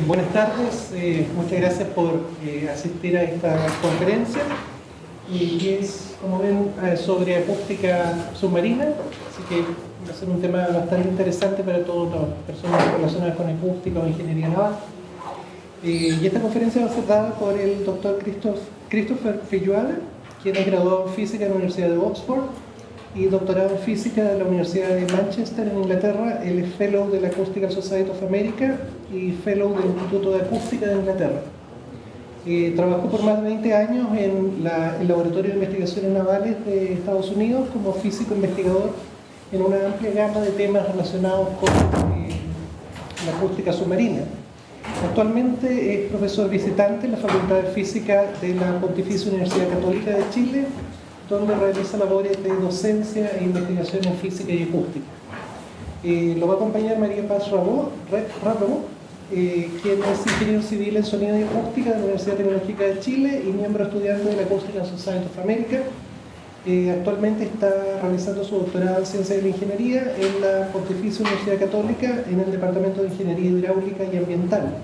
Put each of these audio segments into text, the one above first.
Buenas tardes, muchas gracias por asistir a esta conferencia que es, como ven, sobre acústica submarina, así que va a ser un tema bastante interesante para todas las personas relacionadas con acústica o ingeniería naval. Y esta conferencia va a ser dada por el doctor Christopher Filluala, quien es graduado en física en la Universidad de Oxford y doctorado en física de la Universidad de Manchester en Inglaterra. Él es Fellow de la Acoustical Society of America y Fellow del Instituto de Acústica de Inglaterra. Trabajó por más de 20 años en el Laboratorio de Investigaciones Navales de Estados Unidos como físico investigador en una amplia gama de temas relacionados con la acústica submarina. Actualmente es profesor visitante en la Facultad de Física de la Pontificia Universidad Católica de Chile, donde realiza labores de docencia e investigación en física y acústica. Lo va a acompañar María Paz Rabó, quien es ingeniero civil en sonido y acústica de la Universidad Tecnológica de Chile y miembro estudiante de la Acoustical Society of America. Actualmente está realizando su doctorado en Ciencias de la Ingeniería en la Pontificia Universidad Católica en el Departamento de Ingeniería Hidráulica y Ambiental.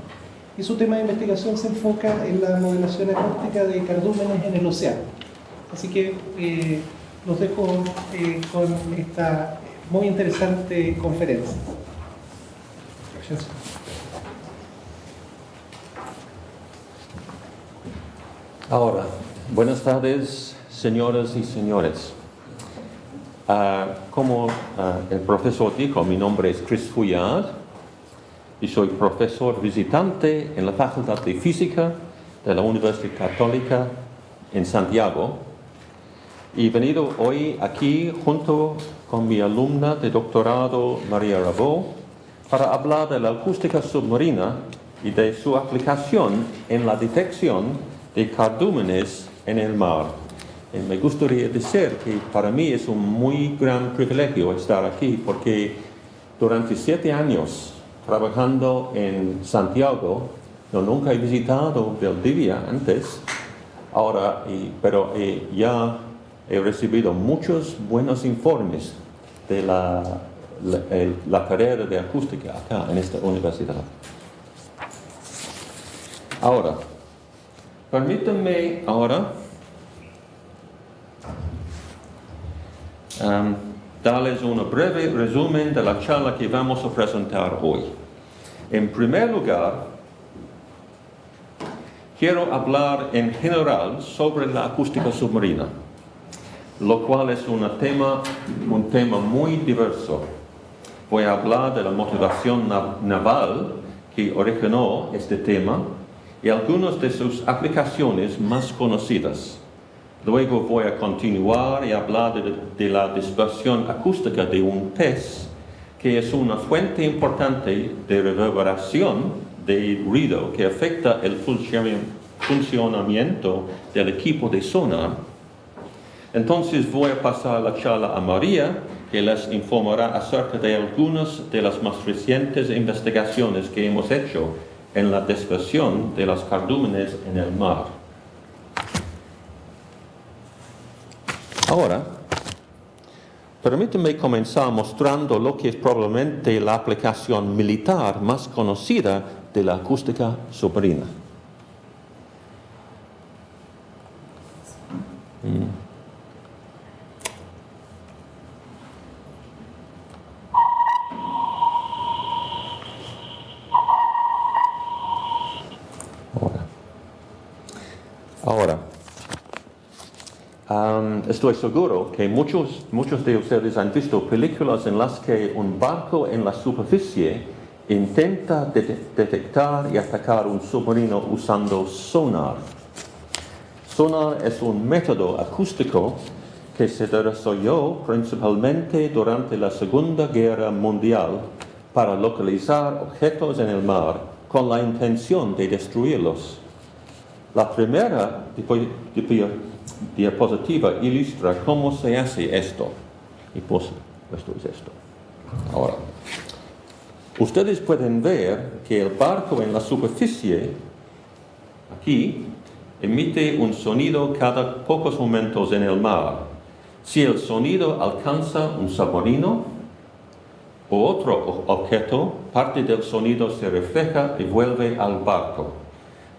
Y su tema de investigación se enfoca en la modelación acústica de cardúmenes en el océano. Así que los dejo con esta muy interesante conferencia. Gracias. Ahora, buenas tardes, señoras y señores. Como el profesor dijo, mi nombre es Chris Fouillard y soy profesor visitante en la Facultad de Física de la Universidad Católica en Santiago. Y he venido hoy aquí junto con mi alumna de doctorado, María Rabó, para hablar de la acústica submarina y de su aplicación en la detección de cardúmenes en el mar. Me gustaría decir que para mí es un muy gran privilegio estar aquí porque durante 7 años trabajando en Santiago, yo nunca he visitado Valdivia antes, pero ya he recibido muchos buenos informes de la carrera de acústica acá en esta universidad. Ahora, permítanme darles un breve resumen de la charla que vamos a presentar hoy. En primer lugar, quiero hablar en general sobre la acústica submarina, lo cual es un tema muy diverso. Voy a hablar de la motivación naval que originó este tema y algunas de sus aplicaciones más conocidas. Luego voy a continuar y hablar de la dispersión acústica de un pez, que es una fuente importante de reverberación de ruido que afecta el funcionamiento del equipo de sonar. Entonces voy a pasar la charla a María, que les informará acerca de algunas de las más recientes investigaciones que hemos hecho en la dispersión de los cardúmenes en el mar. Ahora, permítanme comenzar mostrando lo que es probablemente la aplicación militar más conocida de la acústica submarina. Ahora, estoy seguro que muchos de ustedes han visto películas en las que un barco en la superficie intenta detectar y atacar un submarino usando sonar. Sonar es un método acústico que se desarrolló principalmente durante la Segunda Guerra Mundial para localizar objetos en el mar con la intención de destruirlos. La primera diapositiva ilustra cómo se hace esto. Y pues, esto es esto. Ahora, ustedes pueden ver que el barco en la superficie, aquí, emite un sonido cada pocos momentos en el mar. Si el sonido alcanza un submarino, o otro objeto, parte del sonido se refleja y vuelve al barco.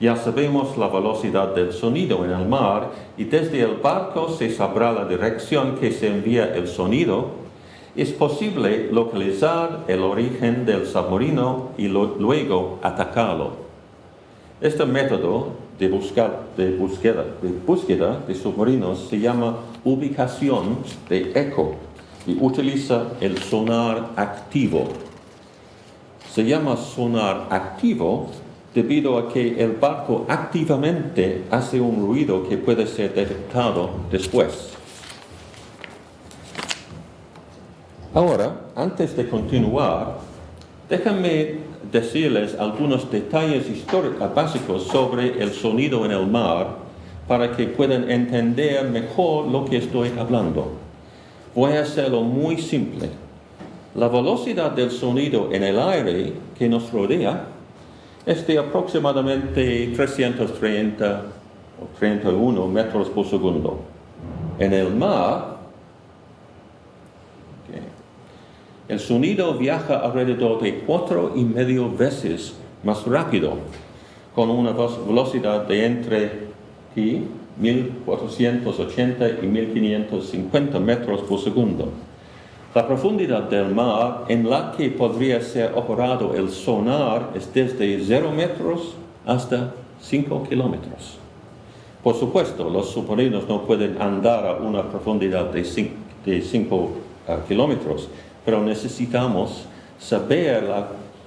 Ya sabemos la velocidad del sonido en el mar y desde el barco se sabrá la dirección que se envía el sonido. Es posible localizar el origen del submarino y luego atacarlo. Este método de búsqueda de submarinos se llama ubicación de eco y utiliza el sonar activo. Se llama sonar activo debido a que el barco activamente hace un ruido que puede ser detectado después. Ahora, antes de continuar, déjenme decirles algunos detalles históricos básicos sobre el sonido en el mar para que puedan entender mejor lo que estoy hablando. Voy a hacerlo muy simple. La velocidad del sonido en el aire que nos rodea es de aproximadamente 330 o 31 metros por segundo. En el mar, el sonido viaja alrededor de 4,5 veces más rápido, con una velocidad de entre 1.480 y 1.550 metros por segundo. La profundidad del mar en la que podría ser operado el sonar es desde 0 metros hasta 5 kilómetros. Por supuesto, los submarinos no pueden andar a una profundidad de 5 kilómetros, pero necesitamos saber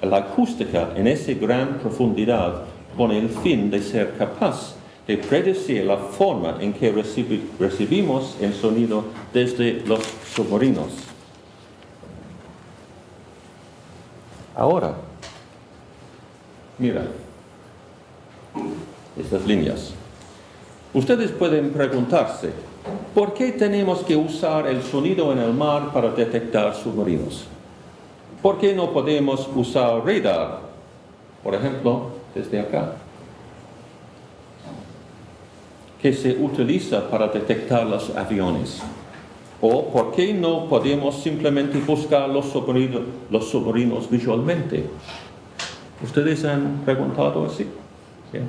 la acústica en esa gran profundidad con el fin de ser capaz de predecir la forma en que recibimos el sonido desde los submarinos. Ahora, mira, estas líneas. Ustedes pueden preguntarse, ¿por qué tenemos que usar el sonido en el mar para detectar submarinos? ¿Por qué no podemos usar radar, por ejemplo, desde acá, que se utiliza para detectar los aviones? ¿O por qué no podemos simplemente buscar los submarinos visualmente? ¿Ustedes han preguntado así? ¿Sí?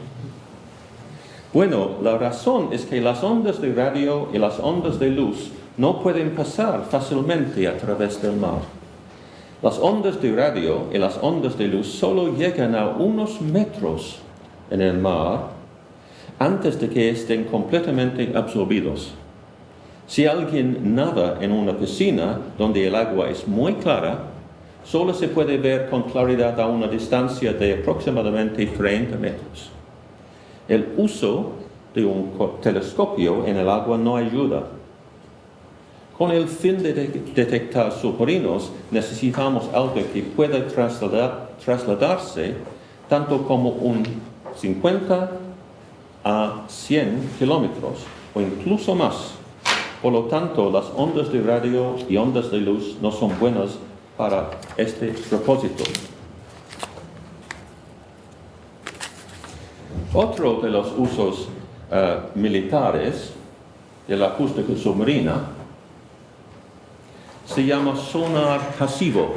Bueno, la razón es que las ondas de radio y las ondas de luz no pueden pasar fácilmente a través del mar. Las ondas de radio y las ondas de luz solo llegan a unos metros en el mar antes de que estén completamente absorbidos. Si alguien nada en una piscina donde el agua es muy clara, solo se puede ver con claridad a una distancia de aproximadamente 30 metros. El uso de un telescopio en el agua no ayuda. Con el fin de detectar submarinos, necesitamos algo que pueda trasladarse tanto como un 50 a 100 kilómetros o incluso más. Por lo tanto, las ondas de radio y ondas de luz no son buenas para este propósito. Otro de los usos militares de la acústica submarina se llama sonar pasivo.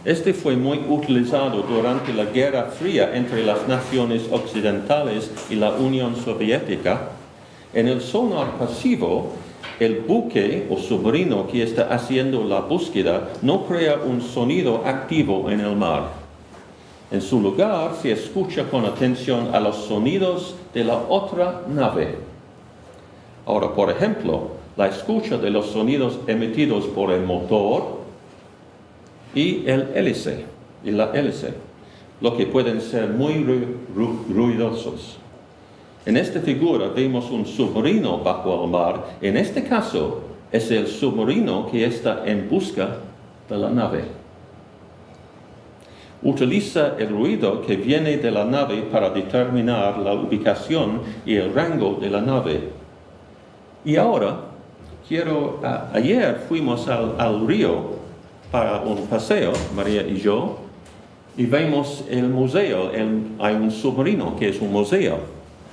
Este fue muy utilizado durante la Guerra Fría entre las naciones occidentales y la Unión Soviética. En el sonar pasivo, el buque o submarino que está haciendo la búsqueda no crea un sonido activo en el mar. En su lugar, se escucha con atención a los sonidos de la otra nave. Ahora, por ejemplo, la escucha de los sonidos emitidos por el motor y la hélice, lo que pueden ser muy ruidosos. En esta figura vemos un submarino bajo el mar. En este caso, es el submarino que está en busca de la nave. Utiliza el ruido que viene de la nave para determinar la ubicación y el rango de la nave. Y ahora, ayer fuimos al río para un paseo, María y yo, y vemos el museo. Hay un submarino que es un museo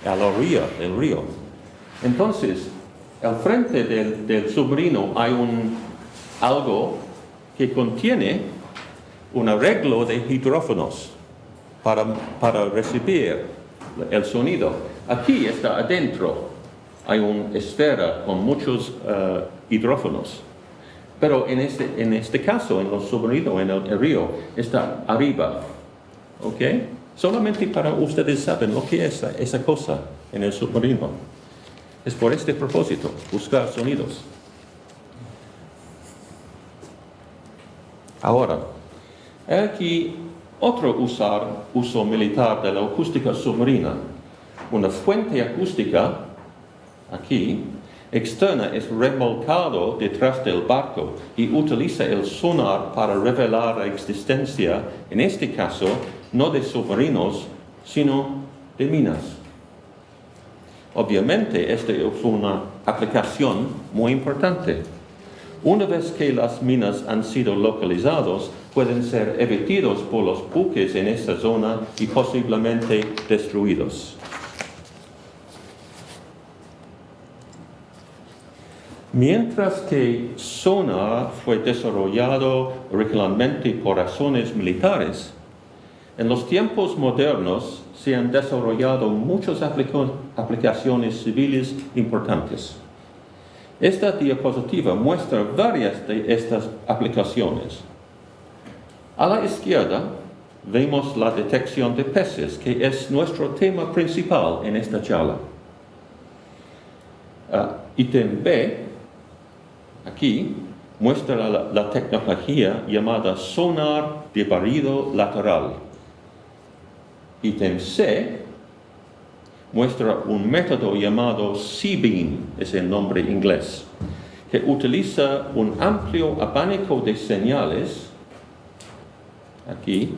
a la orilla del río. Entonces, al frente del submarino hay algo que contiene un arreglo de hidrófonos para recibir el sonido. Aquí está adentro, hay una esfera con muchos hidrófonos. Pero en este caso, en los submarinos, en el río, está arriba. ¿Ok? Solamente para ustedes saben lo que es esa cosa en el submarino. Es por este propósito, buscar sonidos. Ahora, aquí otro uso militar de la acústica submarina. Una fuente acústica, aquí, externa es remolcado detrás del barco y utiliza el sonar para revelar la existencia, en este caso, no de submarinos, sino de minas. Obviamente, esta es una aplicación muy importante. Una vez que las minas han sido localizadas, pueden ser evitados por los buques en esta zona y posiblemente destruidos. Mientras que sonar fue desarrollado originalmente por razones militares, en los tiempos modernos se han desarrollado muchas aplicaciones civiles importantes. Esta diapositiva muestra varias de estas aplicaciones. A la izquierda vemos la detección de peces, que es nuestro tema principal en esta charla. Ítem B, aquí, muestra la tecnología llamada sonar de barrido lateral. Ítem C muestra un método llamado C-beam, es el nombre inglés, que utiliza un amplio abanico de señales, aquí,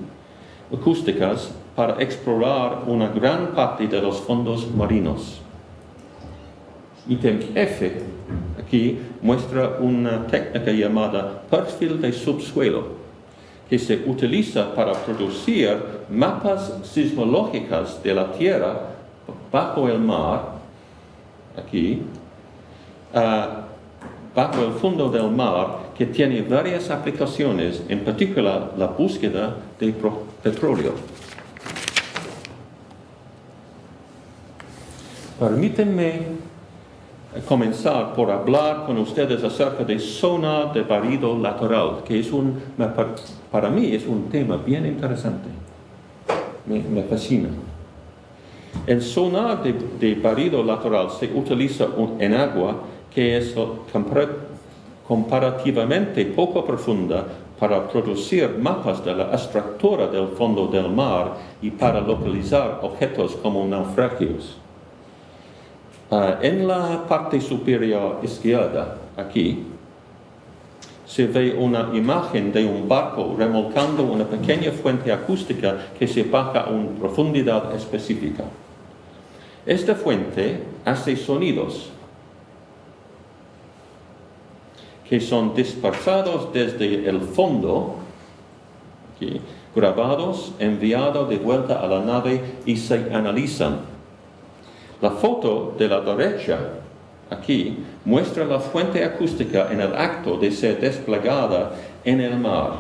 acústicas, para explorar una gran parte de los fondos marinos. Ítem F, aquí, muestra una técnica llamada perfil de subsuelo, que se utiliza para producir mapas sismológicas de la Tierra bajo el mar, aquí, bajo el fondo del mar, que tiene varias aplicaciones, en particular la búsqueda de petróleo. Permítanme comenzar por hablar con ustedes acerca de sonar de barrido lateral, que para mí es un tema bien interesante. Me fascina. El sonar de barrido lateral se utiliza en agua que es comparativamente poco profunda para producir mapas de la estructura del fondo del mar y para localizar objetos como naufragios. En la parte superior izquierda, aquí, se ve una imagen de un barco remolcando una pequeña fuente acústica que se baja a una profundidad específica. Esta fuente hace sonidos que son dispersados desde el fondo, aquí, grabados, enviados de vuelta a la nave y se analizan. La foto de la derecha, aquí, muestra la fuente acústica en el acto de ser desplegada en el mar.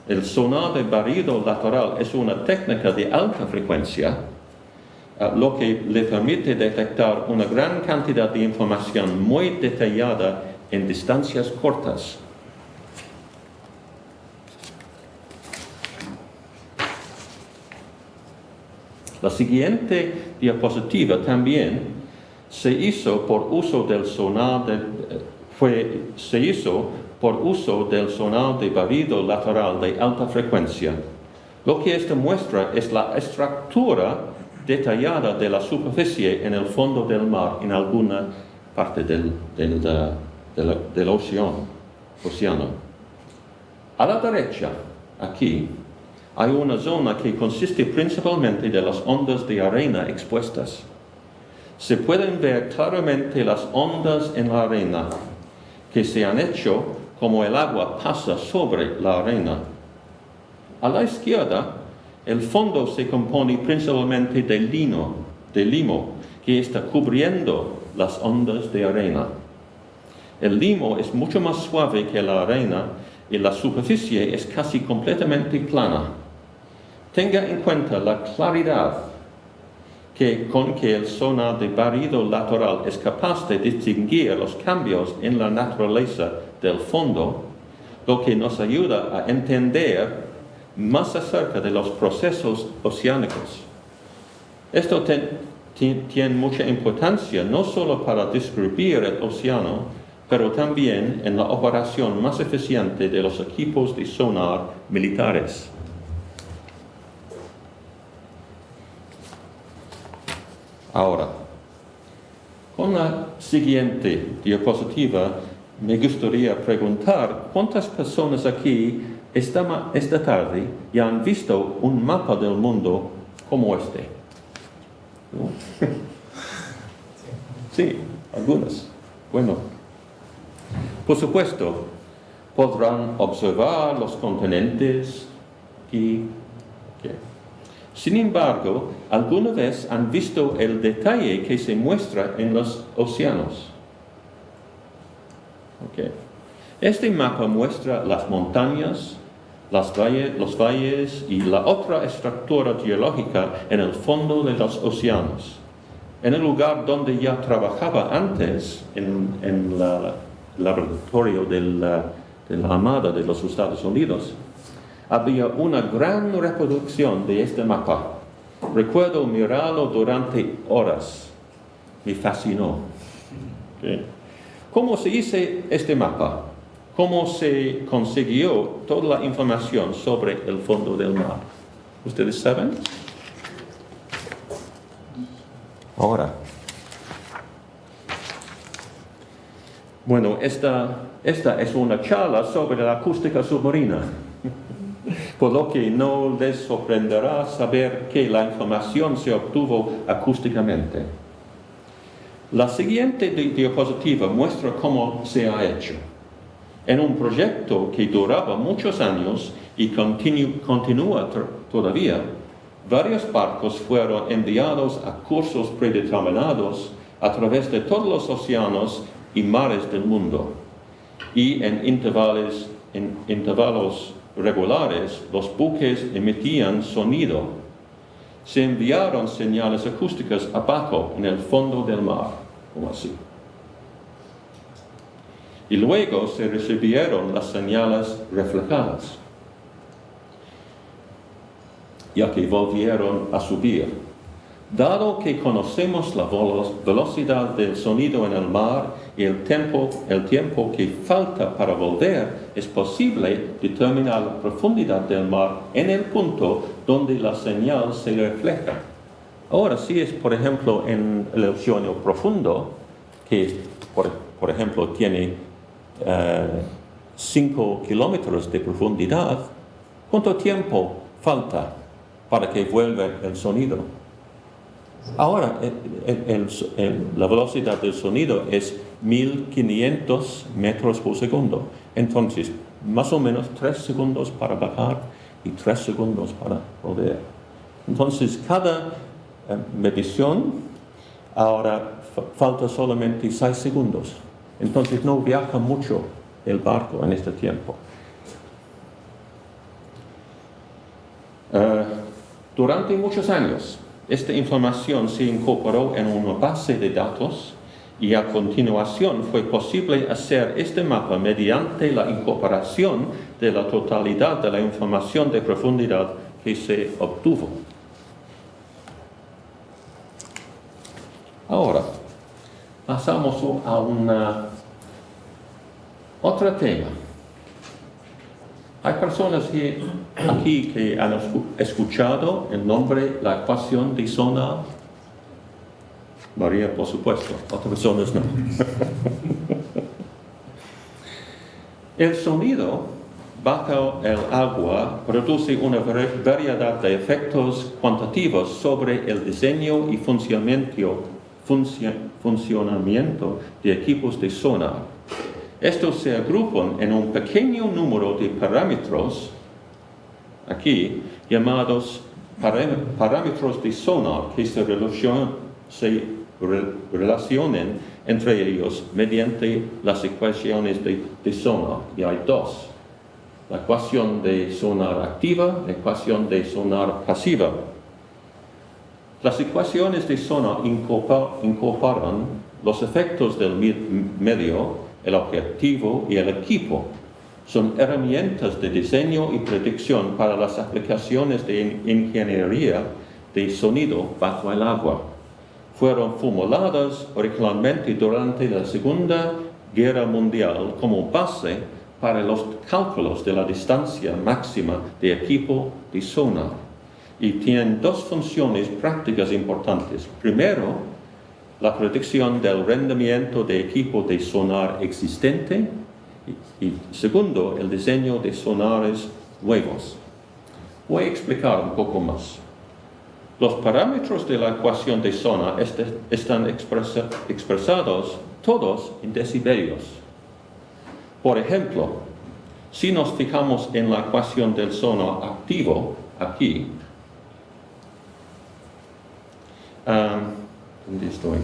El sonar de barrido lateral es una técnica de alta frecuencia, lo que le permite detectar una gran cantidad de información muy detallada en distancias cortas. La siguiente diapositiva también se hizo por uso del sonar de barrido lateral de alta frecuencia. Lo que esto muestra es la estructura detallada de la superficie en el fondo del mar en alguna parte del océano. A la derecha, aquí, hay una zona que consiste principalmente de las ondas de arena expuestas. Se pueden ver claramente las ondas en la arena, que se han hecho como el agua pasa sobre la arena. A la izquierda, el fondo se compone principalmente de limo, que está cubriendo las ondas de arena. El limo es mucho más suave que la arena y la superficie es casi completamente plana. Tenga en cuenta la claridad con que el sonar de barrido lateral es capaz de distinguir los cambios en la naturaleza del fondo, lo que nos ayuda a entender más acerca de los procesos oceánicos. Esto tiene mucha importancia no solo para describir el océano, pero también en la operación más eficiente de los equipos de sonar militares. Ahora, con la siguiente diapositiva, me gustaría preguntar cuántas personas aquí esta tarde ya han visto un mapa del mundo como este. ¿No? Sí, algunas. Bueno, por supuesto, podrán observar los continentes y... Sin embargo, ¿alguna vez han visto el detalle que se muestra en los océanos? Okay. Este mapa muestra las montañas, los valles y la otra estructura geológica en el fondo de los océanos. En el lugar donde ya trabajaba antes, en el laboratorio de la Armada de los Estados Unidos, había una gran reproducción de este mapa. Recuerdo mirarlo durante horas. Me fascinó. Okay. ¿Cómo se hizo este mapa? ¿Cómo se consiguió toda la información sobre el fondo del mar? ¿Ustedes saben? Ahora. Bueno, esta es una charla sobre la acústica submarina. Por lo que no les sorprenderá saber que la información se obtuvo acústicamente. La siguiente diapositiva muestra cómo se ha hecho. En un proyecto que duraba muchos años y continúa todavía, varios barcos fueron enviados a cursos predeterminados a través de todos los océanos y mares del mundo. Y en intervalos regulares, los buques emitían sonido. Se enviaron señales acústicas abajo en el fondo del mar, como así. Y luego se recibieron las señales reflejadas, ya que volvieron a subir. Dado que conocemos la velocidad del sonido en el mar y el tiempo que falta para volver, es posible determinar la profundidad del mar en el punto donde la señal se refleja. Ahora, si es, por ejemplo, en el océano profundo, que, por ejemplo, tiene 5 kilómetros de profundidad, ¿cuánto tiempo falta para que vuelva el sonido? Ahora, la velocidad del sonido es 1500 metros por segundo. Entonces, más o menos 3 segundos para bajar y 3 segundos para volver. Entonces, cada medición, ahora falta solamente 6 segundos. Entonces, no viaja mucho el barco en este tiempo. Durante muchos años, esta información se incorporó en una base de datos y a continuación fue posible hacer este mapa mediante la incorporación de la totalidad de la información de profundidad que se obtuvo. Ahora, pasamos a otro tema. Hay personas aquí que han escuchado el nombre, la ecuación de sonar. María, por supuesto, otras personas no. El sonido bajo el agua produce una variedad de efectos cuantitativos sobre el diseño y funcionamiento de equipos de sonar. Estos se agrupan en un pequeño número de parámetros, aquí, llamados parámetros de sonar, que se relacionan entre ellos mediante las ecuaciones de sonar. Y hay dos. la ecuación de sonar activa, la ecuación de sonar pasiva. Las ecuaciones de sonar incorporan los efectos del medio, el objetivo y el equipo. Son herramientas de diseño y predicción para las aplicaciones de ingeniería de sonido bajo el agua. Fueron formuladas originalmente durante la Segunda Guerra Mundial como base para los cálculos de la distancia máxima de equipo de sonar y tienen dos funciones prácticas importantes. Primero, la predicción del rendimiento de equipo de sonar existente y segundo, el diseño de sonares nuevos. Voy a explicar un poco más. Los parámetros de la ecuación de sonar están expresados todos en decibelios. Por ejemplo, si nos fijamos en la ecuación del sonar activo, aquí, ¿dónde estoy?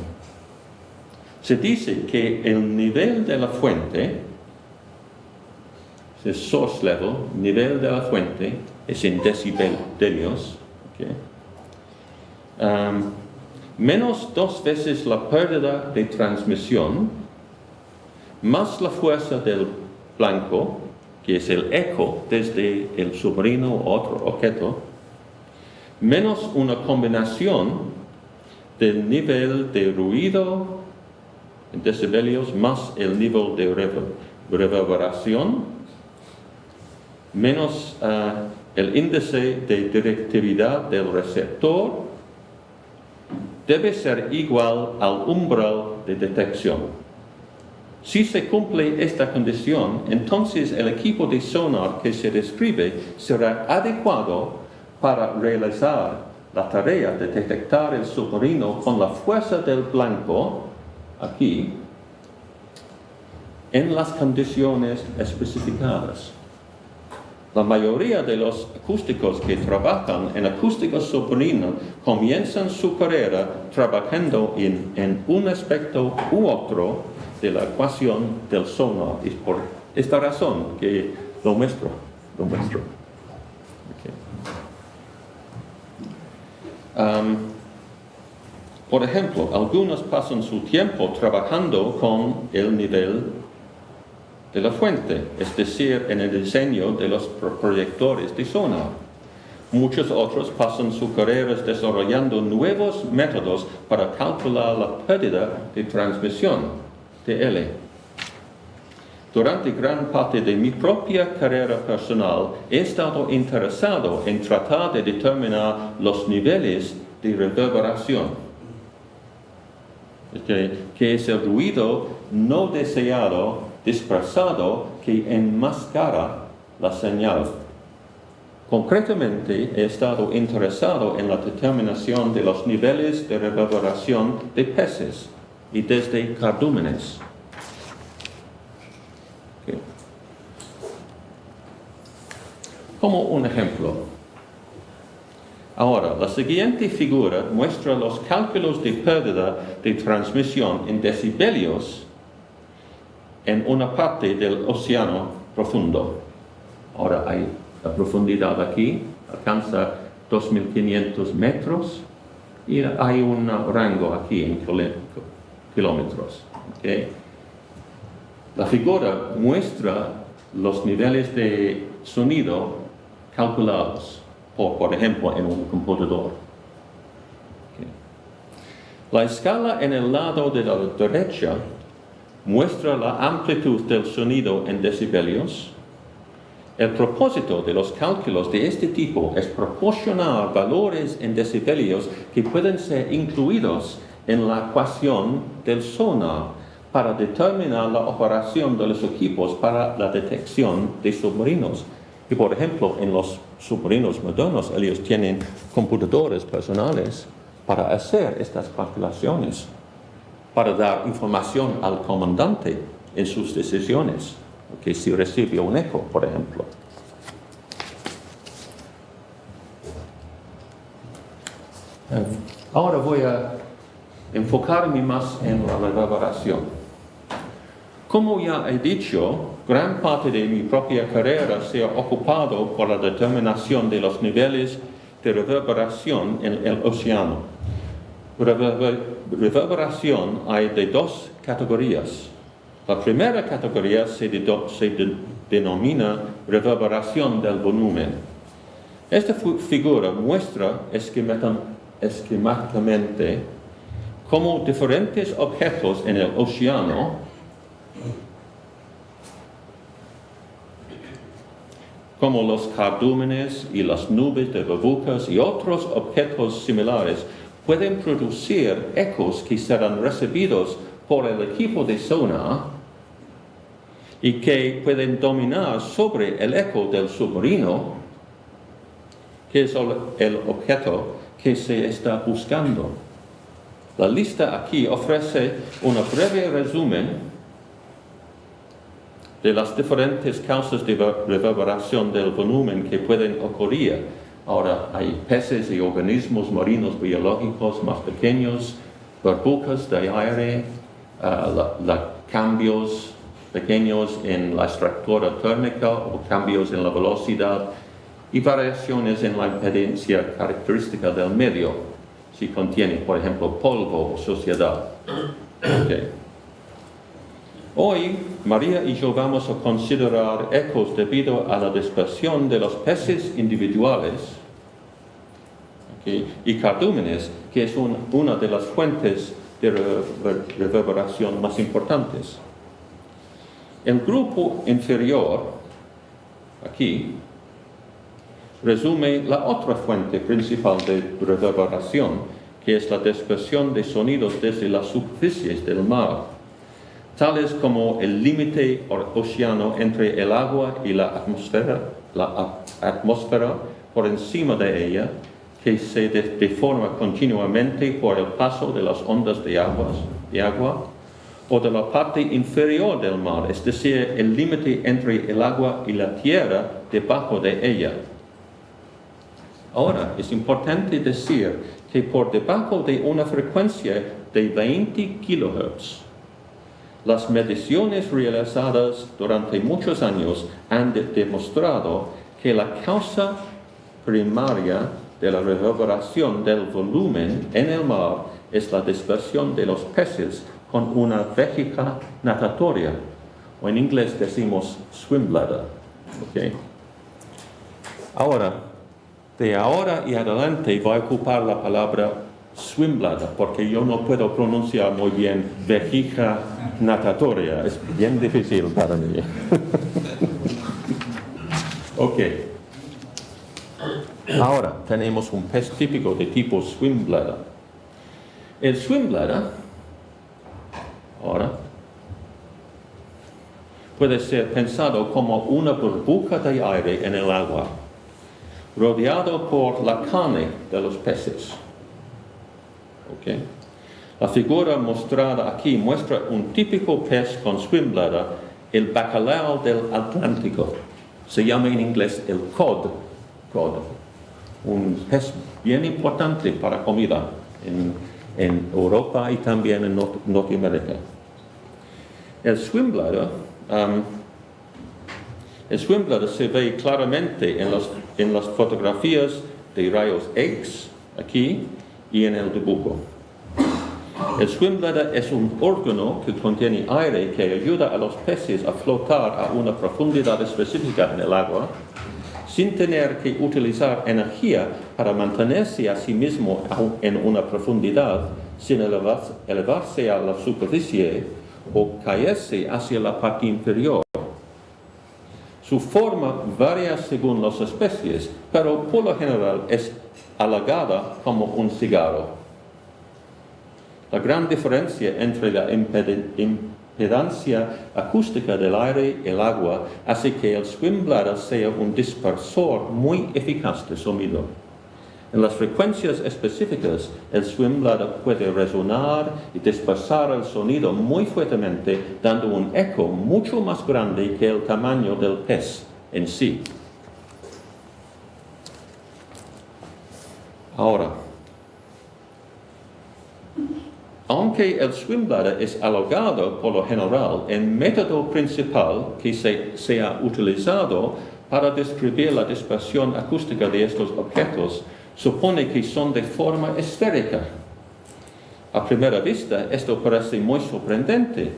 Se dice que el nivel de la fuente, el source level, nivel de la fuente, es en decibelios, okay. Menos 2 veces la pérdida de transmisión, más la fuerza del blanco, que es el eco desde el submarino o otro objeto, menos una combinación del nivel de ruido en decibelios más el nivel de reverberación, menos el índice de directividad del receptor, debe ser igual al umbral de detección. Si se cumple esta condición, entonces el equipo de sonar que se describe será adecuado para realizar la tarea de detectar el submarino con la fuerza del blanco, aquí, en las condiciones especificadas. La mayoría de los acústicos que trabajan en acústica submarina comienzan su carrera trabajando en un aspecto u otro de la ecuación del sonar. Es por esta razón que lo muestro. Okay. Por ejemplo, algunos pasan su tiempo trabajando con el nivel de la fuente, es decir, en el diseño de los proyectores de sonar. Muchos otros pasan sus carreras desarrollando nuevos métodos para calcular la pérdida de transmisión, TL. Durante gran parte de mi propia carrera personal he estado interesado en tratar de determinar los niveles de reverberación, que es el ruido no deseado dispersado que enmascara la señal. Concretamente, he estado interesado en la determinación de los niveles de reverberación de peces y desde cardúmenes. Okay. Como un ejemplo. Ahora, la siguiente figura muestra los cálculos de pérdida de transmisión en decibelios en una parte del océano profundo. Ahora hay la profundidad aquí, alcanza 2.500 metros y hay un rango aquí en kilómetros. ¿Okay? La figura muestra los niveles de sonido calculados, por ejemplo, en un computador. ¿Okay? La escala en el lado de la derecha muestra la amplitud del sonido en decibelios. El propósito de los cálculos de este tipo es proporcionar valores en decibelios que pueden ser incluidos en la ecuación del sonar para determinar la operación de los equipos para la detección de submarinos. Y por ejemplo, en los submarinos modernos, ellos tienen computadores personales para hacer estas calculaciones, para dar información al comandante en sus decisiones, que si recibe un eco, por ejemplo. Ahora voy a enfocarme más en la reverberación. Como ya he dicho, gran parte de mi propia carrera se ha ocupado por la determinación de los niveles de reverberación en el océano. Reverberación hay de dos categorías. La primera categoría se denomina reverberación del volumen. Esta figura muestra esquemáticamente cómo diferentes objetos en el océano como los cardúmenes y las nubes de burbujas y otros objetos similares pueden producir ecos que serán recibidos por el equipo de sonar y que pueden dominar sobre el eco del submarino, que es el objeto que se está buscando. La lista aquí ofrece un breve resumen de las diferentes causas de reverberación del volumen que pueden ocurrir. Ahora hay peces y organismos marinos biológicos más pequeños, burbujas de aire, cambios pequeños en la estructura térmica o cambios en la velocidad y variaciones en la impedancia característica del medio, si contiene, por ejemplo, polvo o suciedad. Okay. Hoy, María y yo vamos a considerar ecos debido a la dispersión de los peces individuales, okay, y cardúmenes, que es una de las fuentes de reverberación más importantes. El grupo inferior, aquí, resume la otra fuente principal de reverberación, que es la dispersión de sonidos desde las superficies del mar, tales como el límite oceano entre el agua y la atmósfera por encima de ella, que se deforma continuamente por el paso de las ondas de agua, o de la parte inferior del mar, es decir, el límite entre el agua y la tierra debajo de ella. Ahora, es importante decir que por debajo de una frecuencia de 20 kHz, las mediciones realizadas durante muchos años han demostrado que la causa primaria de la reverberación del volumen en el mar es la dispersión de los peces con una vejiga natatoria, o en inglés decimos swim bladder. Okay. Ahora, de ahora y adelante voy a ocupar la palabra swim bladder, porque yo no puedo pronunciar muy bien vejiga natatoria, es bien difícil para mí. Ok. Ahora tenemos un pez típico de tipo swim bladder. El swim bladder, ahora, puede ser pensado como una burbuja de aire en el agua, rodeado por la carne de los peces. Okay. La figura mostrada aquí muestra un típico pez con swim bladder, el bacalao del Atlántico. Se llama en inglés el cod, un pez bien importante para comida en Europa y también en Norteamérica. El swim bladder se ve claramente en las fotografías de rayos X aquí y en el dibujo. El swim bladder es un órgano que contiene aire que ayuda a los peces a flotar a una profundidad específica en el agua, sin tener que utilizar energía para mantenerse a sí mismo en una profundidad, sin elevarse a la superficie o caerse hacia la parte inferior. Su forma varía según las especies, pero por lo general es alargada como un cigarro. La gran diferencia entre la impedancia acústica del aire y el agua hace que el swim bladder sea un dispersor muy eficaz de sonido. En las frecuencias específicas, el swim bladder puede resonar y dispersar el sonido muy fuertemente, dando un eco mucho más grande que el tamaño del pez en sí. Ahora, Aunque el swim bladder es alargado por lo general, el método principal que se ha utilizado para describir la dispersión acústica de estos objetos supone que son de forma esférica. A primera vista, esto parece muy sorprendente.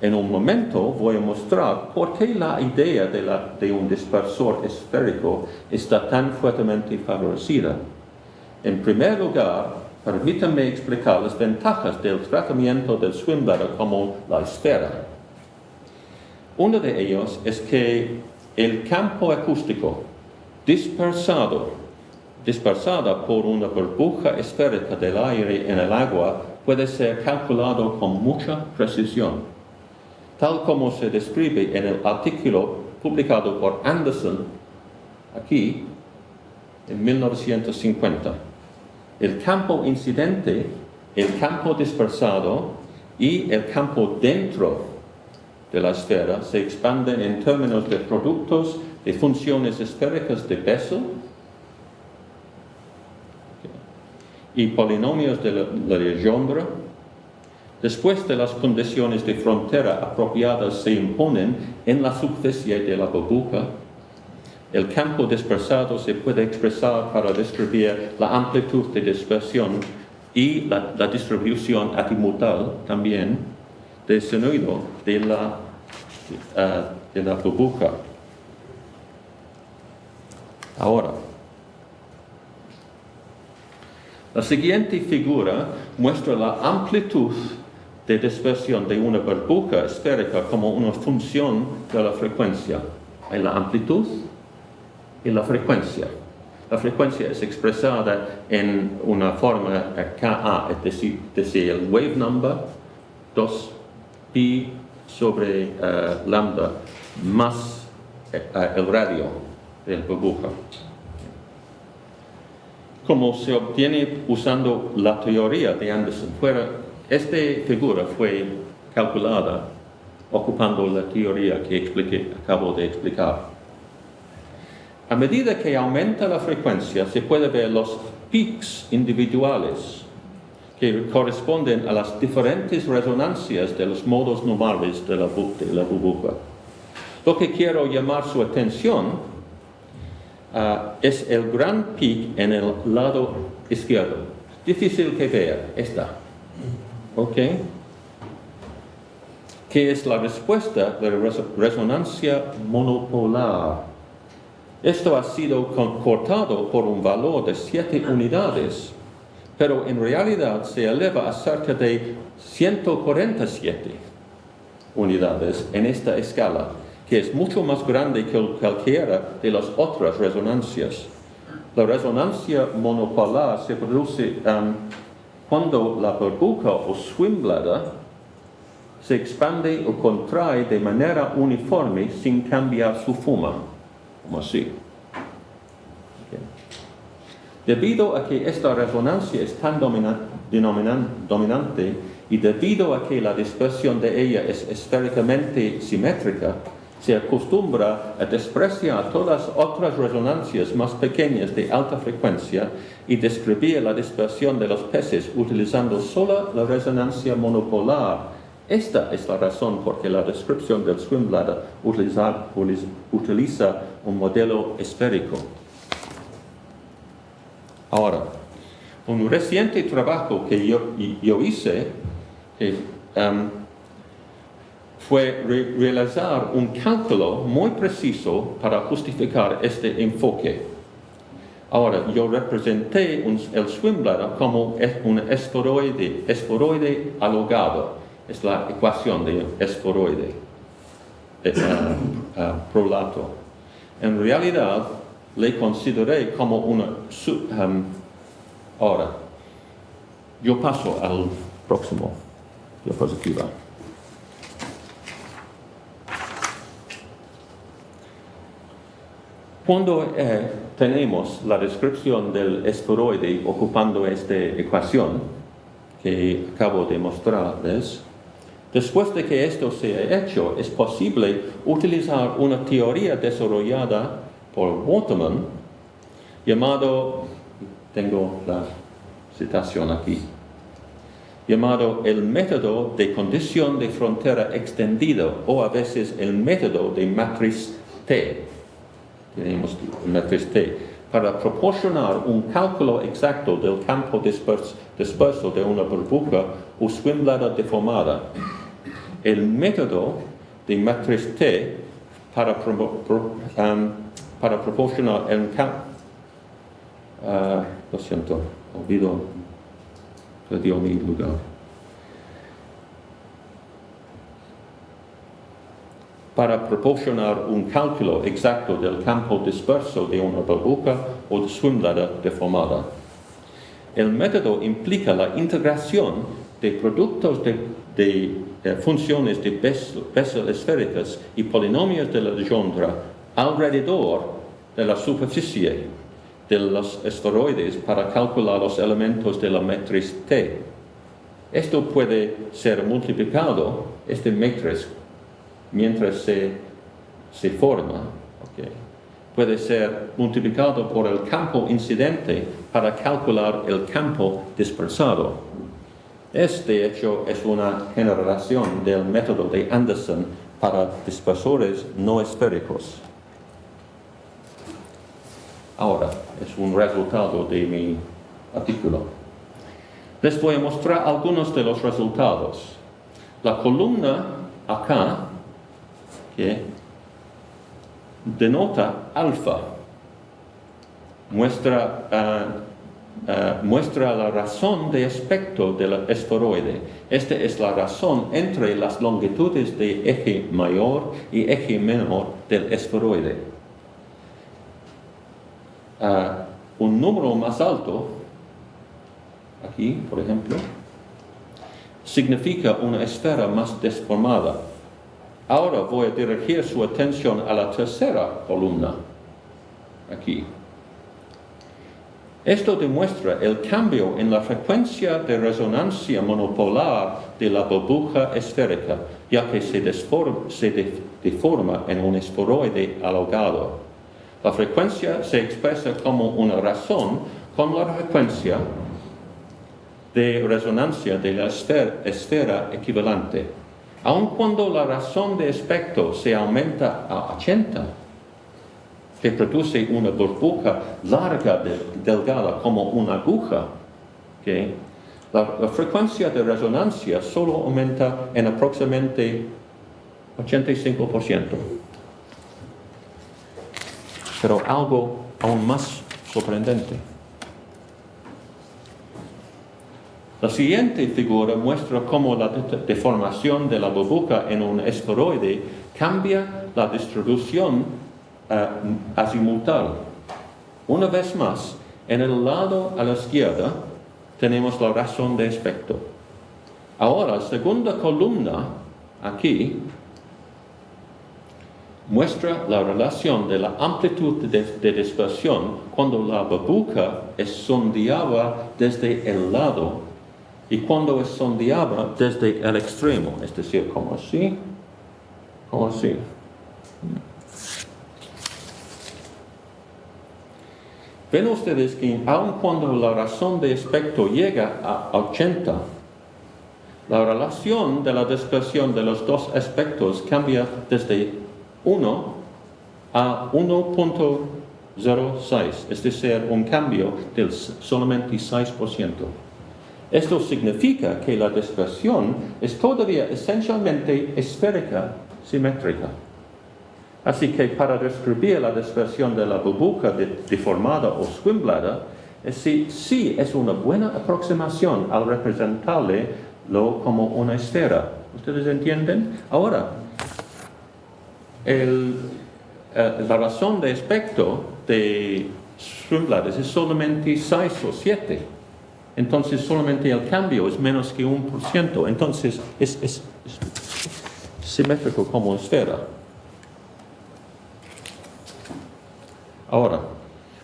En un momento voy a mostrar por qué la idea de un dispersor esférico está tan fuertemente favorecida. En primer lugar, permítanme explicar las ventajas del tratamiento del swim bladder como la esfera. Uno de ellos es que el campo acústico dispersada por una burbuja esférica del aire en el agua puede ser calculado con mucha precisión, tal como se describe en el artículo publicado por Anderson aquí en 1950. El campo incidente, el campo dispersado y el campo dentro de la esfera se expanden en términos de productos de funciones esféricas de peso y polinomios de la Legendre. Después de las condiciones de frontera apropiadas se imponen en la superficie de la burbuja, el campo dispersado se puede expresar para describir la amplitud de dispersión y la distribución azimutral también del sonido de la burbuja. Ahora, la siguiente figura muestra la amplitud de dispersión de una burbuja esférica como una función de la frecuencia. Hay la amplitud y la frecuencia. La frecuencia es expresada en una forma Ka, es decir, el wave number 2pi sobre lambda más el radio de la burbuja. Como se obtiene usando la teoría de Anderson. Esta figura fue calculada ocupando la teoría que acabo de explicar. A medida que aumenta la frecuencia, se puede ver los peaks individuales que corresponden a las diferentes resonancias de los modos normales de la burbuja. Lo que quiero llamar su atención es el gran peak en el lado izquierdo. Difícil que ver, está. ¿Ok? Que es la respuesta de la resonancia monopolar. Esto ha sido cortado por un valor de 7 unidades, pero en realidad se eleva a cerca de 147 unidades en esta escala, que es mucho más grande que cualquiera de las otras resonancias. La resonancia monopolar se produce cuando la burbuja o swim bladder se expande o contrae de manera uniforme sin cambiar su forma, como así. Okay. Debido a que esta resonancia es tan dominante y debido a que la dispersión de ella es esféricamente simétrica, se acostumbra a despreciar todas las otras resonancias más pequeñas de alta frecuencia y describir la dispersión de los peces utilizando solo la resonancia monopolar. Esta es la razón por que la descripción del swim bladder utiliza un modelo esférico. Ahora, un reciente trabajo que yo hice fue realizar un cálculo muy preciso para justificar este enfoque. Ahora, yo representé el swim bladder como un esferoide alongado. Es la ecuación de esferoide prolato. En realidad, le consideré como una... ahora, yo paso al próximo diapositiva. Cuando tenemos la descripción del esferoide ocupando esta ecuación que acabo de mostrarles, después de que esto sea hecho, es posible utilizar una teoría desarrollada por Waterman llamado, tengo la citación aquí, llamado el método de condición de frontera extendido o a veces el método de matriz T. Tenemos matriz T para proporcionar un cálculo exacto del campo disperso de una burbuja o swim-bladder deformada. El método de matriz T para proporcionar el campo... lo siento, perdió mi lugar. Para proporcionar un cálculo exacto del campo disperso de una burbuja o de swim-bladder deformada. El método implica la integración de productos de funciones de Bessel esféricas y polinomios de la Legendre alrededor de la superficie de los esferoides para calcular los elementos de la matriz T. Esto puede ser multiplicado, este matriz, mientras se forma, okay, puede ser multiplicado por el campo incidente para calcular el campo dispersado. De hecho, es una generación del método de Anderson para dispersores no esféricos. Ahora, es un resultado de mi artículo. Les voy a mostrar algunos de los resultados. La columna acá, que denota alfa, muestra la razón de aspecto del esferoide. Esta es la razón entre las longitudes de eje mayor y eje menor del esferoide. Un número más alto, aquí por ejemplo, significa una esfera más deformada. Ahora voy a dirigir su atención a la tercera columna, aquí. Esto demuestra el cambio en la frecuencia de resonancia monopolar de la burbuja esférica, ya que se deforma en un esferoide alongado. La frecuencia se expresa como una razón con la frecuencia de resonancia de la esfera equivalente. Aun cuando la razón de aspecto se aumenta a 80, que produce una burbuja larga, delgada, como una aguja, ¿okay? La frecuencia de resonancia solo aumenta en aproximadamente 85%. Pero algo aún más sorprendente. La siguiente figura muestra cómo la deformación de la burbuja en un esferoide cambia la distribución azimutal. Una vez más, en el lado a la izquierda tenemos la razón de aspecto. Ahora, la segunda columna, aquí, muestra la relación de la amplitud de dispersión cuando la burbuja es sondeada desde el lado y cuando es sondeada desde el extremo, es decir, como así, como así. Ven ustedes que aun cuando la razón de aspecto llega a 80, la relación de la dispersión de los dos aspectos cambia desde 1 a 1.06, es decir, un cambio del solamente 6%. Esto significa que la dispersión es todavía esencialmente esférica, simétrica. Así que para describir la dispersión de la burbuja deformada o swim-bladder, sí es una buena aproximación al representarlo como una esfera. ¿Ustedes entienden? Ahora, la razón de aspecto de swim-bladders es solamente 6 o 7. Entonces solamente el cambio es menos que 1%. Entonces es simétrico como esfera. Ahora,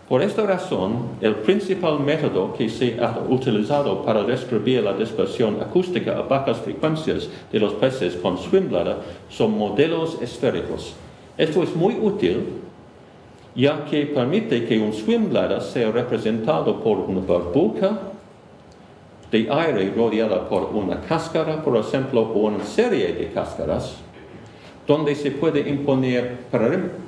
por esta razón, el principal método que se ha utilizado para describir la dispersión acústica a bajas frecuencias de los peces con swim-bladder son modelos esféricos. Esto es muy útil, ya que permite que un swim-bladder sea representado por una burbuja de aire rodeada por una cáscara, por ejemplo, o una serie de cáscaras, donde se puede imponer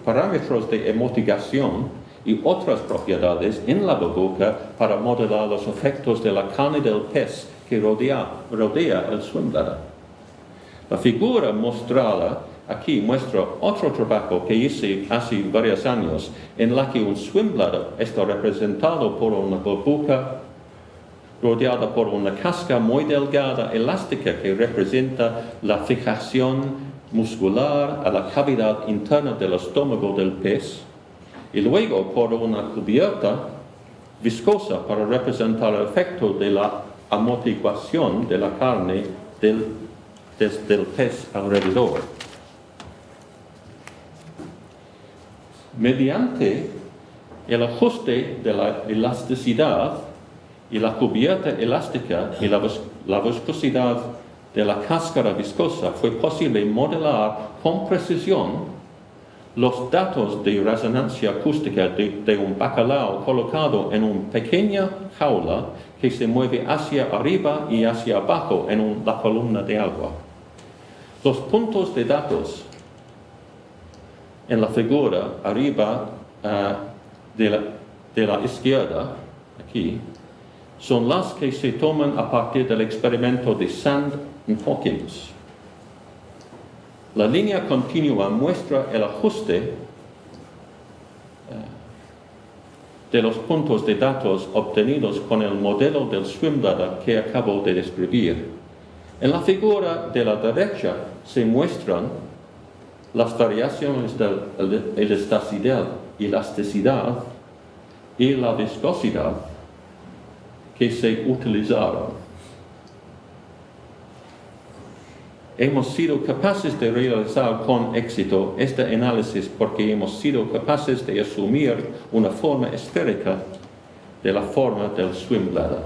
parámetros de emotigación y otras propiedades en la burbuja para modelar los efectos de la carne del pez que rodea el swim bladder. La figura mostrada aquí muestra otro trabajo que hice hace varios años, en la que un swim bladder está representado por una burbuja rodeada por una casca muy delgada, elástica, que representa la fijación muscular a la cavidad interna del estómago del pez, y luego por una cubierta viscosa para representar el efecto de la amortiguación de la carne del pez alrededor. Mediante el ajuste de la elasticidad y la cubierta elástica y la viscosidad de la cáscara viscosa, fue posible modelar con precisión los datos de resonancia acústica de un bacalao colocado en una pequeña jaula que se mueve hacia arriba y hacia abajo en la columna de agua. Los puntos de datos en la figura arriba de la izquierda, aquí, son las que se toman a partir del experimento de Sand y Hawkins. La línea continua muestra el ajuste de los puntos de datos obtenidos con el modelo del swim bladder que acabo de describir. En la figura de la derecha se muestran las variaciones de elasticidad y la viscosidad que se utilizaron. Hemos sido capaces de realizar con éxito este análisis porque hemos sido capaces de asumir una forma esférica de la forma del swim bladder.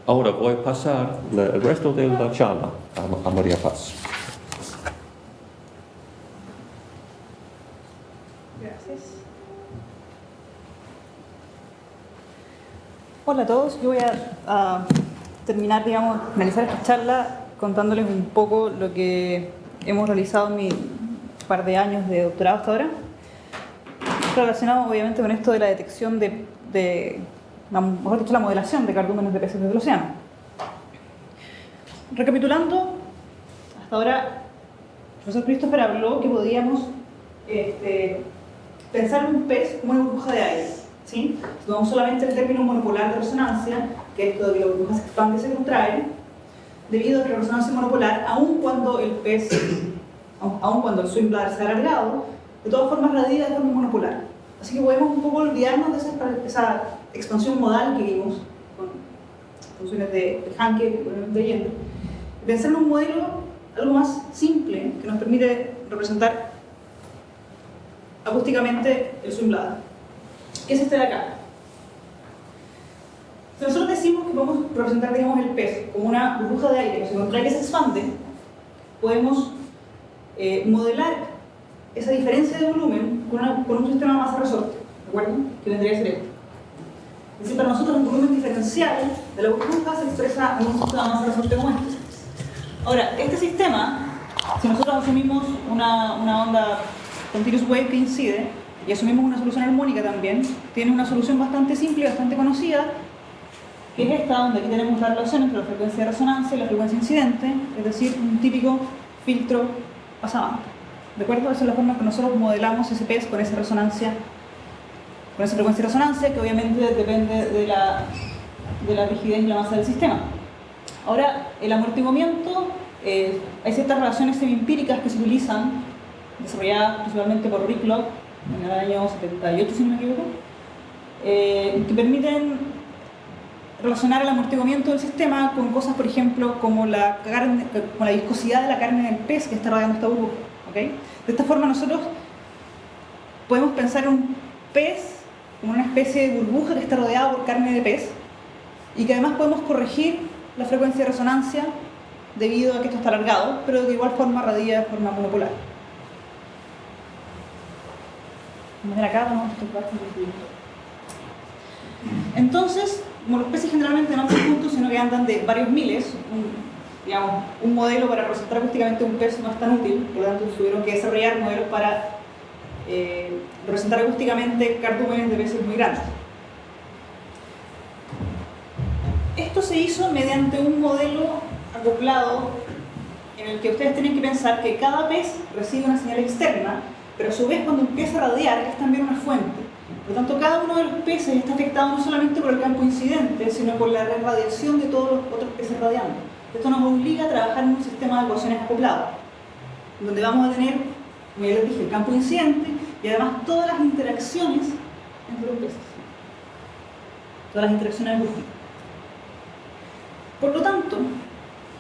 Ahora voy a pasar el resto de la charla a María Paz. Gracias. Hola a todos, yo voy a terminar, finalizar esta charla contándoles un poco lo que hemos realizado en mi par de años de doctorado hasta ahora, relacionado obviamente con esto de la detección mejor dicho, la modelación de cardúmenes de peces del océano. Recapitulando, hasta ahora el profesor Christopher habló que podíamos pensar en un pez como una burbuja de aire, ¿sí? Si tomamos solamente el término monopolar de resonancia, que es esto de que la burbuja se expande y se contrae, debido a que la resonancia monopolar, aun cuando el swim bladder sea alargado, de todas formas radia de forma monopolar. Así que podemos un poco olvidarnos de esa expansión modal que vimos con funciones de Hanke, de Yender, y pensar en un modelo algo más simple que nos permite representar acústicamente el swim bladder, que es este de acá. Si nosotros decimos que podemos representar, digamos, el pez como una burbuja de aire que se contrae y que se expande, podemos modelar esa diferencia de volumen con un sistema de masa-resorte, ¿de acuerdo? Que vendría a ser esto. Es decir, para nosotros el volumen diferencial de la burbuja se expresa en un sistema de masa-resorte como este. Ahora, este sistema, si nosotros asumimos una onda continuous wave que incide y asumimos una solución armónica también, tiene una solución bastante simple y bastante conocida, que es esta, donde aquí tenemos la relación entre la frecuencia de resonancia y la frecuencia incidente, es decir, un típico filtro pasabanda. ¿De acuerdo? Esa es la forma en que nosotros modelamos ese pez con esa resonancia, con esa frecuencia de resonancia, que obviamente depende de la rigidez y la masa del sistema. Ahora, el amortiguamiento, hay ciertas relaciones semi-empíricas que se utilizan, desarrolladas principalmente por Rick Locke en el año 78, si no me equivoco, que permiten relacionar el amortiguamiento del sistema con cosas, por ejemplo, como la viscosidad de la carne del pez que está rodeando esta burbuja. ¿Okay? De esta forma nosotros podemos pensar en un pez como una especie de burbuja que está rodeada por carne de pez y que además podemos corregir la frecuencia de resonancia debido a que esto está alargado, pero de igual forma radia de forma monopolar. Vamos a ver acá, vamos a tocar. Entonces, como los peces generalmente no andan juntos, sino que andan de varios miles, un modelo para representar acústicamente un pez no es tan útil, por lo tanto tuvieron que desarrollar modelos para representar acústicamente cardúmenes de peces muy grandes. Esto se hizo mediante un modelo acoplado en el que ustedes tienen que pensar que cada pez recibe una señal externa, pero a su vez cuando empieza a radiar es también una fuente. Por lo tanto, cada uno de los peces está afectado no solamente por el campo incidente, sino por la radiación de todos los otros peces radiando. Esto nos obliga a trabajar en un sistema de ecuaciones acoplado, donde vamos a tener, como ya les dije, el campo incidente y además todas las interacciones entre los peces. Todas las interacciones acústicas. Por lo tanto,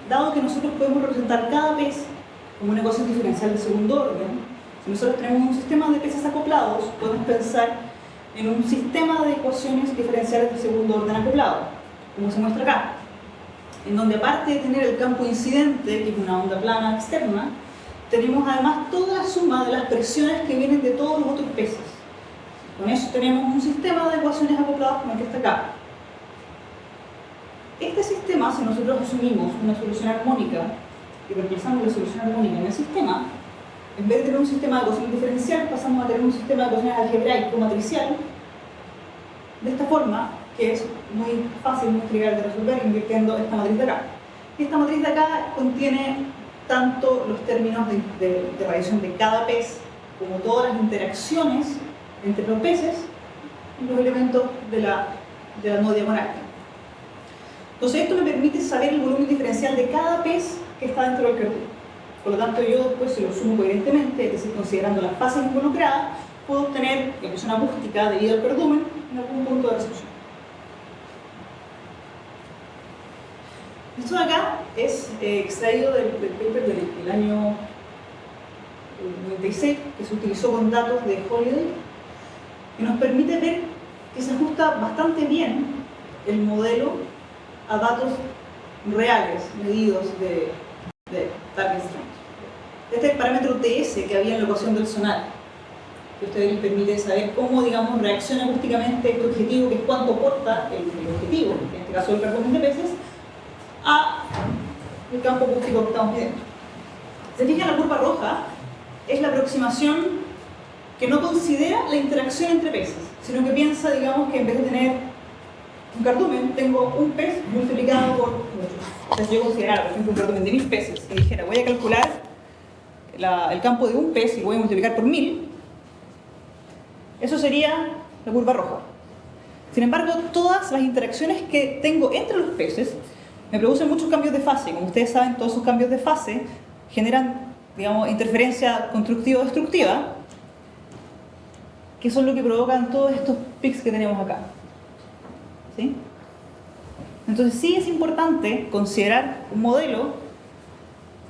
dado que nosotros podemos representar cada pez como una ecuación diferencial de segundo orden, si nosotros tenemos un sistema de peces acoplados, podemos pensar en un sistema de ecuaciones diferenciales de segundo orden acoplado, como se muestra acá, en donde aparte de tener el campo incidente, que es una onda plana externa, tenemos además toda la suma de las presiones que vienen de todos los otros peces. Con eso tenemos un sistema de ecuaciones acopladas como el que está acá. Este sistema, si nosotros asumimos una solución armónica y reemplazamos la solución armónica en el sistema, en vez de tener un sistema de ecuaciones diferencial, pasamos a tener un sistema de ecuaciones algebraico-matricial, de esta forma, que es muy fácil, muy trivial de resolver invirtiendo esta matriz de acá. Esta matriz de acá contiene tanto los términos de radiación de cada pez, como todas las interacciones entre los peces y los elementos de la no diagonal. Entonces esto me permite saber el volumen diferencial de cada pez que está dentro del cardumen. Por lo tanto, yo después, si lo sumo coherentemente, es decir, considerando las fases involucradas, puedo obtener la ecuación acústica debido al cardumen en algún punto de resolución. Esto de acá es extraído del paper del año 96, que se utilizó con datos de Holiday, y nos permite ver que se ajusta bastante bien el modelo a datos reales, medidos de target strength. Este es el parámetro TS que había en la ecuación del sonar, que a ustedes les permite saber cómo, digamos, reacciona acústicamente este objetivo, que es cuánto aporta el objetivo, en este caso el cardumen de peces, a el campo acústico que estamos viendo. Se fijan, la curva roja es la aproximación que no considera la interacción entre peces, sino que piensa, digamos, que en vez de tener un cardumen, tengo un pez multiplicado por muchos. Entonces yo considerara, por ejemplo, un cardumen de 1000 peces y dijera, voy a calcular el campo de un pez y lo voy a multiplicar por 1000, eso sería la curva roja. Sin embargo, todas las interacciones que tengo entre los peces me producen muchos cambios de fase. Como ustedes saben, todos esos cambios de fase generan, digamos, interferencia constructiva o destructiva, que son lo que provocan todos estos pics que tenemos acá. ¿Sí? Entonces sí es importante considerar un modelo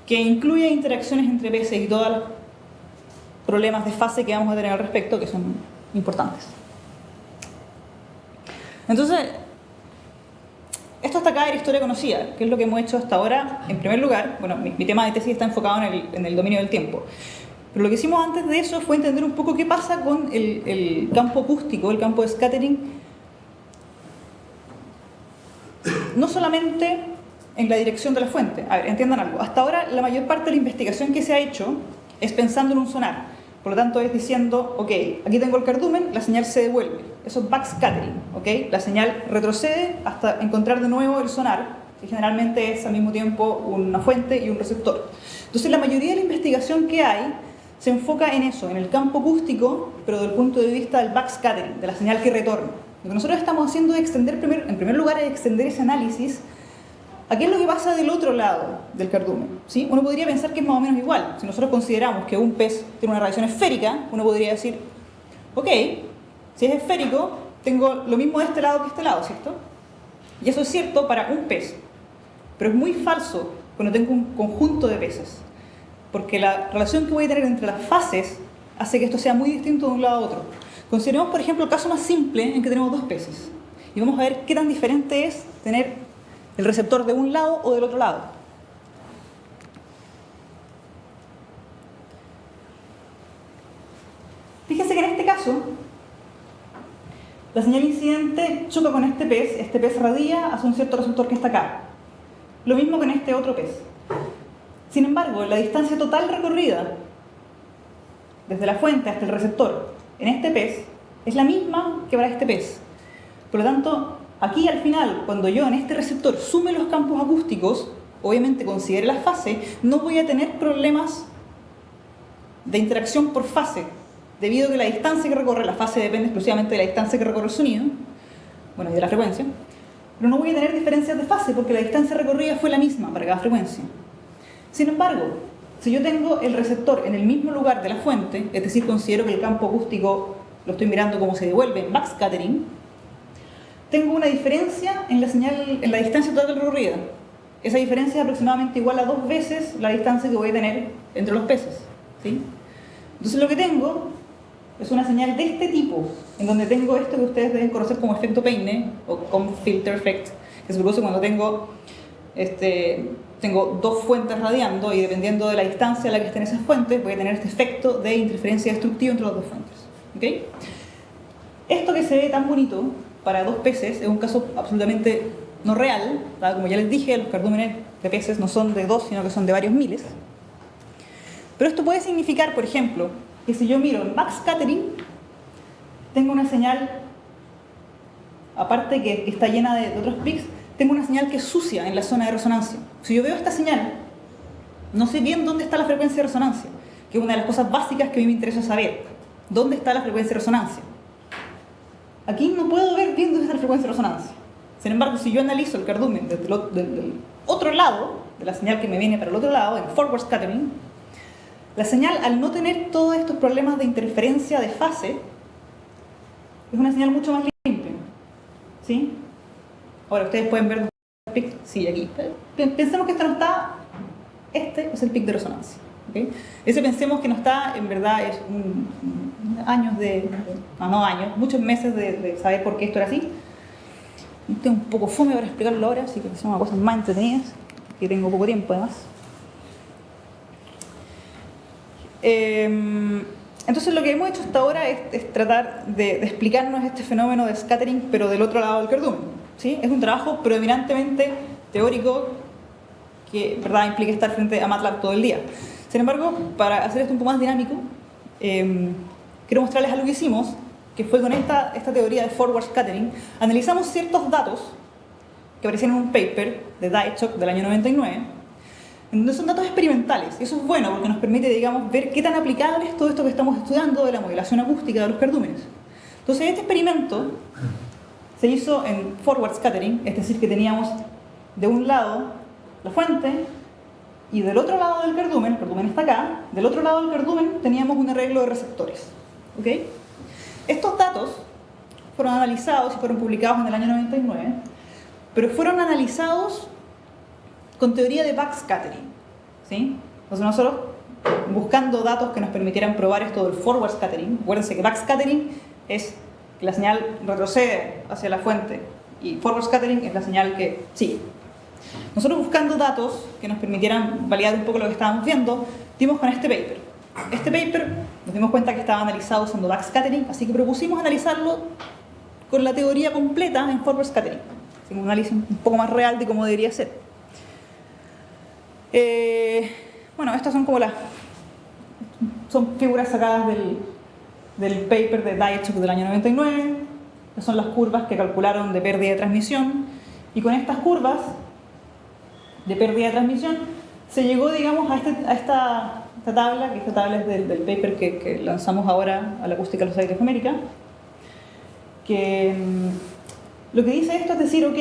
que incluya interacciones entre peces y todos los problemas de fase que vamos a tener al respecto, que son importantes. Entonces, esto hasta acá era historia conocida, que es lo que hemos hecho hasta ahora. En primer lugar, bueno, mi tema de tesis está enfocado en el dominio del tiempo. Pero lo que hicimos antes de eso fue entender un poco qué pasa con el campo acústico, el campo de scattering, no solamente en la dirección de la fuente. A ver, entiendan algo. Hasta ahora la mayor parte de la investigación que se ha hecho es pensando en un sonar. Por lo tanto es diciendo, ok, aquí tengo el cardumen, la señal se devuelve. Eso es backscattering, ok. La señal retrocede hasta encontrar de nuevo el sonar, que generalmente es al mismo tiempo una fuente y un receptor. Entonces la mayoría de la investigación que hay se enfoca en eso, en el campo acústico, pero desde el punto de vista del backscattering, de la señal que retorna. Lo que nosotros estamos haciendo es extender, en primer lugar, es extender ese análisis a qué es lo que pasa del otro lado del cardumen. ¿Sí? Uno podría pensar que es más o menos igual. Si nosotros consideramos que un pez tiene una radiación esférica, uno podría decir, ok, si es esférico, tengo lo mismo de este lado que este lado, ¿cierto? Y eso es cierto para un pez. Pero es muy falso cuando tengo un conjunto de peces. Porque la relación que voy a tener entre las fases hace que esto sea muy distinto de un lado a otro. Consideremos, por ejemplo, el caso más simple en que tenemos dos peces. Y vamos a ver qué tan diferente es tener el receptor de un lado o del otro lado. Fíjense que en este caso La señal incidente choca con este pez radia hacia un cierto receptor que está acá. Lo mismo con este otro pez. Sin embargo, la distancia total recorrida desde la fuente hasta el receptor en este pez es la misma que para este pez. Por lo tanto, aquí al final, cuando yo en este receptor sume los campos acústicos, obviamente considere la fase, no voy a tener problemas de interacción por fase, debido a que la distancia que recorre la fase depende exclusivamente de la distancia que recorre el sonido, bueno, y de la frecuencia, pero no voy a tener diferencias de fase porque la distancia recorrida fue la misma para cada frecuencia. Sin embargo, si yo tengo el receptor en el mismo lugar de la fuente, es decir, considero que el campo acústico lo estoy mirando como se devuelve en backscattering, tengo una diferencia en la señal, en la distancia total recorrida. Esa diferencia es aproximadamente igual a 2 veces la distancia que voy a tener entre los peces, ¿sí? Entonces lo que tengo es una señal de este tipo, en donde tengo esto que ustedes deben conocer como efecto peine, o como filter effect, que se produce cuando tengo dos fuentes radiando, y dependiendo de la distancia a la que estén esas fuentes, voy a tener este efecto de interferencia destructiva entre las dos fuentes. ¿Okay? Esto que se ve tan bonito para 2 peces es un caso absolutamente no real, ¿verdad? Como ya les dije, los cardúmenes de peces no son de 2, sino que son de varios miles. Pero esto puede significar, por ejemplo, que si yo miro en backscattering, tengo una señal, aparte que está llena de otros peaks, tengo una señal que es sucia en la zona de resonancia. Si yo veo esta señal, no sé bien dónde está la frecuencia de resonancia, que es una de las cosas básicas que a mí me interesa saber. ¿Dónde está la frecuencia de resonancia? Aquí no puedo ver bien dónde está la frecuencia de resonancia. Sin embargo, si yo analizo el cardumen del otro lado, de la señal que me viene para el otro lado, en forward scattering, la señal, al no tener todos estos problemas de interferencia de fase, es una señal mucho más limpia. ¿Sí? Ahora, ustedes pueden ver el pic, sí, aquí. Pensemos que esto no está, este es el pic de resonancia. ¿Okay? Ese pensemos que no está, en verdad, es muchos meses de saber por qué esto era así. Estoy un poco fome para explicarlo ahora, así que son cosas más entretenidas, que tengo poco tiempo además. Entonces lo que hemos hecho hasta ahora es tratar de explicarnos este fenómeno de scattering, pero del otro lado del cardumen, ¿sí? Es un trabajo predominantemente teórico que, ¿verdad?, implica estar frente a MATLAB todo el día. Sin embargo, para hacer esto un poco más dinámico, quiero mostrarles algo que hicimos, que fue con esta teoría de forward scattering. Analizamos ciertos datos que aparecían en un paper de Dietschok del año 99, en donde son datos experimentales. Y eso es bueno porque nos permite, digamos, ver qué tan aplicable es todo esto que estamos estudiando de la modelación acústica de los cardúmenes. Entonces, este experimento se hizo en forward scattering, es decir, que teníamos de un lado la fuente y del otro lado del cardumen, el cardumen está acá, del otro lado del cardumen teníamos un arreglo de receptores. ¿Okay? Estos datos fueron analizados y fueron publicados en el año 99, pero fueron analizados con teoría de backscattering, ¿sí? Entonces nosotros, buscando datos que nos permitieran probar esto del forward scattering, acuérdense que backscattering es que la señal retrocede hacia la fuente y forward scattering es la señal que sigue. Nosotros, buscando datos que nos permitieran validar un poco lo que estábamos viendo, dimos con este paper. Este paper nos dimos cuenta que estaba analizado usando backscattering, así que propusimos analizarlo con la teoría completa en forward scattering, un análisis un poco más real de cómo debería ser. Bueno, estas son como son figuras sacadas del paper de Dietschok del año 99. Estas son las curvas que calcularon de pérdida de transmisión, y con estas curvas de pérdida de transmisión se llegó, digamos, a esta tabla, que esta tabla es del paper que lanzamos ahora a la Acústica Society of America, que lo que dice esto es decir, ok,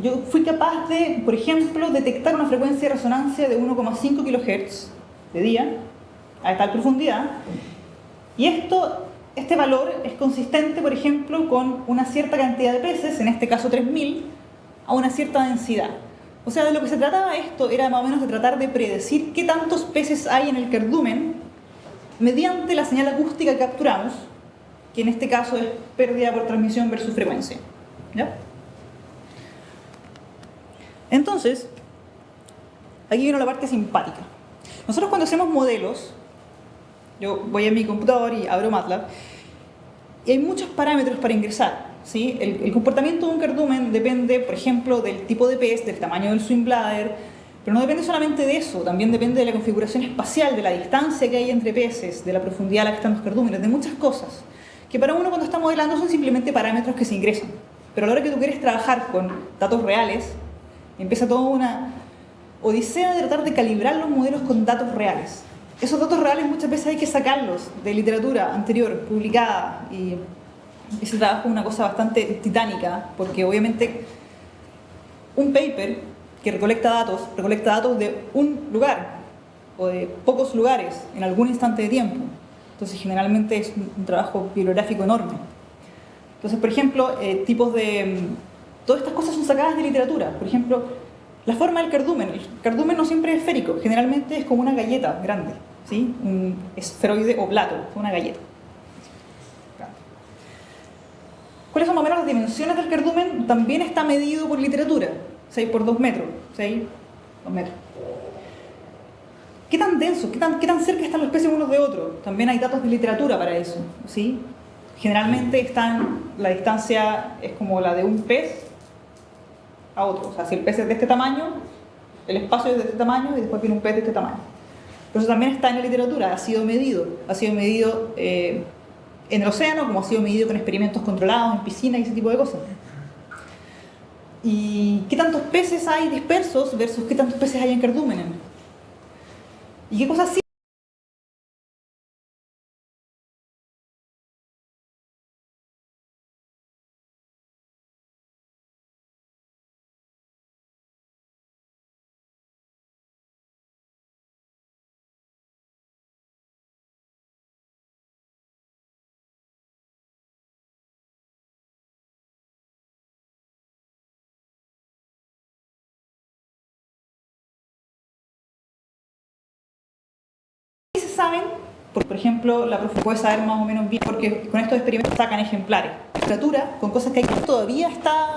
yo fui capaz de, por ejemplo, detectar una frecuencia de resonancia de 1,5 kHz de día a tal profundidad, y este valor es consistente, por ejemplo, con una cierta cantidad de peces, en este caso 3000, a una cierta densidad. O sea, de lo que se trataba esto era más o menos de tratar de predecir qué tantos peces hay en el cardumen mediante la señal acústica que capturamos, que en este caso es pérdida por transmisión versus frecuencia. ¿Ya? Entonces, aquí viene la parte simpática. Nosotros, cuando hacemos modelos, yo voy a mi computador y abro MATLAB, y hay muchos parámetros para ingresar, ¿sí? El comportamiento de un cardumen depende, por ejemplo, del tipo de pez, del tamaño del swim bladder, pero no depende solamente de eso, también depende de la configuración espacial, de la distancia que hay entre peces, de la profundidad a la que están los cardúmenes, de muchas cosas, que para uno cuando está modelando son simplemente parámetros que se ingresan. Pero a la hora que tú quieres trabajar con datos reales, empieza toda una odisea de tratar de calibrar los modelos con datos reales. Esos datos reales muchas veces hay que sacarlos de literatura anterior, publicada, y ese trabajo es una cosa bastante titánica, porque obviamente un paper que recolecta datos de un lugar o de pocos lugares en algún instante de tiempo. Entonces generalmente es un trabajo bibliográfico enorme. Entonces, por ejemplo, tipos de... todas estas cosas son sacadas de literatura. Por ejemplo, la forma del cardumen. El cardumen no siempre es esférico, generalmente es como una galleta grande, ¿sí? Un esferoide o plato, una galleta. ¿Cuáles son más o menos las dimensiones del cardumen? También está medido por literatura, 6 por 2 metros, 6, 2 metros. ¿Qué tan densos, qué tan cerca están los peces unos de otros? También hay datos de literatura para eso, ¿sí? Generalmente la distancia es como la de un pez a otro. O sea, si el pez es de este tamaño, el espacio es de este tamaño y después viene un pez de este tamaño. Pero eso también está en la literatura, ha sido medido en el océano, como ha sido medido con experimentos controlados, en piscinas y ese tipo de cosas. ¿Y qué tantos peces hay dispersos versus qué tantos peces hay en cardúmenes? ¿Y qué cosas sí? Se saben, por ejemplo, la profe puede saber más o menos bien, porque con estos experimentos sacan ejemplares. La literatura, con cosas que hay que todavía está